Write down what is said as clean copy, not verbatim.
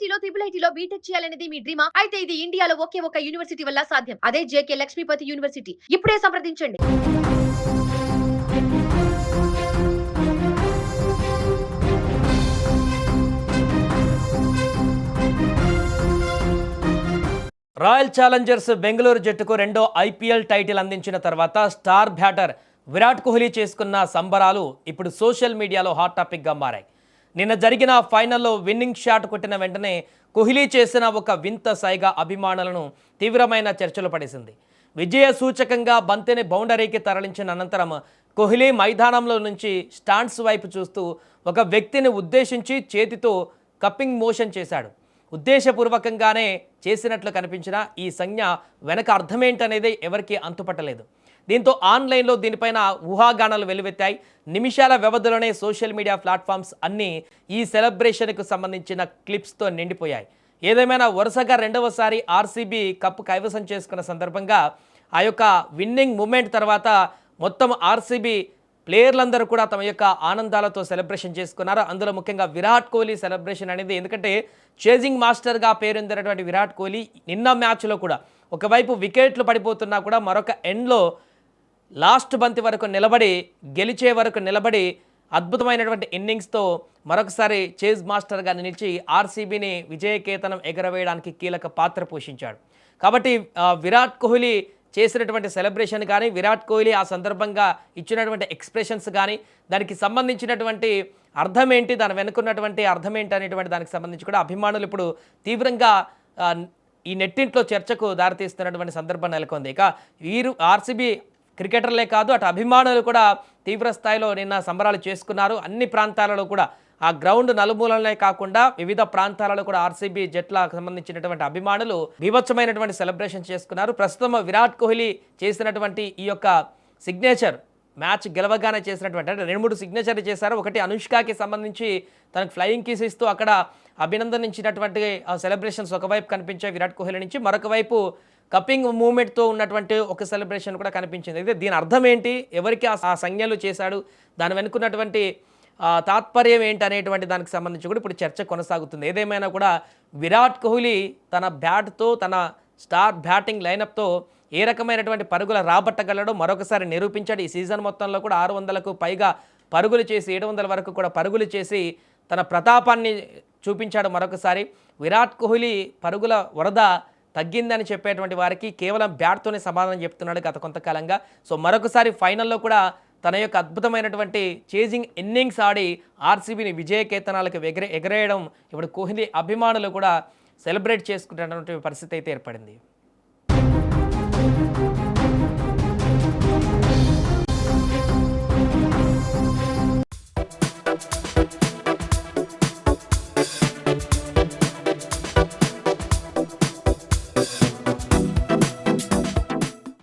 ఐఐటీలో ఐఐటీలో BTech చేయాలనేది మీ డ్రీమా? అయితే ఇది ఇండియాలో ఒకే ఒక యూనివర్సిటీ వల్ల సాధ్యం. అదే జేకే లక్ష్మీపతి యూనివర్సిటీ. ఇప్పుడే సంప్రదించండి. రాయల్ ఛాలెంజర్స్ బెంగళూరు జట్టుకు రెండో ఐపీఎల్ టైటిల్ అందించిన తర్వాత స్టార్ బ్యాటర్ విరాట్ కోహ్లీ చేసుకున్న సంబరాలు ఇప్పుడు సోషల్ మీడియాలో హాట్ టాపిక్గా మారాయి. నిన్న జరిగిన ఫైనల్లో విన్నింగ్ షాట్ కొట్టిన వెంటనే కోహ్లీ చేసిన ఒక వింత సైగ అభిమానులను తీవ్రమైన చర్చలు పడేసింది. విజయ సూచకంగా బంతిని బౌండరీకి తరలించిన అనంతరం కోహ్లీ మైదానంలో నుంచి స్టాండ్స్ వైపు చూస్తూ ఒక వ్యక్తిని ఉద్దేశించి చేతితో కప్పింగ్ మోషన్ చేశాడు. ఉద్దేశపూర్వకంగానే చేసినట్లు కనిపించిన ఈ సంజ్ఞ వెనక అర్థమేంటనేది ఎవరికీ అంతుపట్టలేదు. దీంతో ఆన్లైన్లో దీనిపైన ఊహాగానాలు వెలువెత్తాయి. నిమిషాల వ్యవధిలోనే సోషల్ మీడియా ప్లాట్ఫామ్స్ అన్నీ ఈ సెలబ్రేషన్కు సంబంధించిన క్లిప్స్తో నిండిపోయాయి. ఏదేమైనా వరుసగా రెండవసారి ఆర్సీబీ కప్ కైవసం చేసుకున్న సందర్భంగా ఆ యొక్క విన్నింగ్ మూమెంట్ తర్వాత మొత్తం ఆర్సీబీ ప్లేయర్లందరూ కూడా తమ యొక్క ఆనందాలతో సెలబ్రేషన్ చేసుకున్నారు. అందులో ముఖ్యంగా విరాట్ కోహ్లీ సెలబ్రేషన్ అనేది, ఎందుకంటే చేజింగ్ మాస్టర్గా పేరొందినటువంటి విరాట్ కోహ్లీ నిన్న మ్యాచ్లో కూడా ఒకవైపు వికెట్లు పడిపోతున్నా కూడా మరొక ఎండ్లో లాస్ట్ బంతి వరకు నిలబడి గెలిచే వరకు నిలబడి అద్భుతమైనటువంటి ఇన్నింగ్స్తో మరొకసారి చేజ్ మాస్టర్గా నిలిచి ఆర్సీబీని విజయకేతనం ఎగరవేయడానికి కీలక పాత్ర పోషించాడు. కాబట్టి విరాట్ కోహ్లీ చేసినటువంటి సెలబ్రేషన్ కానీ, విరాట్ కోహ్లీ ఆ సందర్భంగా ఇచ్చినటువంటి ఎక్స్ప్రెషన్స్ కానీ, దానికి సంబంధించినటువంటి అర్థం ఏంటి, దాని వెనుకున్నటువంటి అర్థం ఏంటి అనేటువంటి దానికి సంబంధించి కూడా అభిమానులు ఇప్పుడు తీవ్రంగా ఈ నెట్టింట్లో చర్చకు దారితీస్తున్నటువంటి సందర్భం నెలకొంది. ఇక వీరు ఆర్సీబీ క్రికెటర్లే కాదు, అటు అభిమానులు కూడా తీవ్ర స్థాయిలో నిన్న సంబరాలు చేసుకున్నారు. అన్ని ప్రాంతాలలో కూడా ఆ గ్రౌండ్ నలుమూలనే కాకుండా వివిధ ప్రాంతాలలో కూడా ఆర్సీబీ జట్లకు సంబంధించినటువంటి అభిమానులు బీభత్సమైనటువంటి సెలబ్రేషన్ చేసుకున్నారు. ప్రస్తుతం విరాట్ కోహ్లీ చేసినటువంటి ఈ యొక్క సిగ్నేచర్ మ్యాచ్ గెలవగానే చేసినటువంటి, అంటే 2-3 సిగ్నేచర్లు చేశారు. ఒకటి అనుష్కకి సంబంధించి తనకు ఫ్లయింగ్ కిస్ ఇస్తూ అక్కడ అభినందనించినటువంటి సెలబ్రేషన్స్ ఒకవైపు కనిపించాయి విరాట్ కోహ్లీ నుంచి, మరొక వైపు కప్పింగ్ మూమెంట్తో ఉన్నటువంటి ఒక సెలబ్రేషన్ కూడా కనిపించింది. అయితే దీని అర్థం ఏంటి, ఎవరికి ఆ సంజ్ఞలు చేశాడు, దాని వెనుకున్నటువంటి తాత్పర్యం ఏంటి అనేటువంటి దానికి సంబంధించి కూడా ఇప్పుడు చర్చ కొనసాగుతుంది. ఏదేమైనా కూడా విరాట్ కోహ్లీ తన బ్యాట్తో, తన స్టార్ బ్యాటింగ్ లైనప్తో ఏ రకమైనటువంటి పరుగుల రాబట్టగలడో మరొకసారి నిరూపించాడు. ఈ సీజన్ మొత్తంలో కూడా 600కు పైగా పరుగులు చేసి 700 వరకు కూడా పరుగులు చేసి తన ప్రతాపాన్ని చూపించాడు మరొకసారి. విరాట్ కోహ్లీ పరుగుల వరద తగ్గిందని చెప్పేటువంటి వారికి కేవలం బ్యాట్తోనే సమాధానం చెప్తున్నాడు గత కొంతకాలంగా. సో మరొకసారి ఫైనల్లో కూడా తన యొక్క అద్భుతమైనటువంటి చేజింగ్ ఇన్నింగ్స్ ఆడి ఆర్సీబీని విజయకేతనాలకు ఎగరేయడం ఇప్పుడు కోహ్లీ అభిమానులు కూడా సెలబ్రేట్ చేసుకునేటువంటి పరిస్థితి అయితే ఏర్పడింది.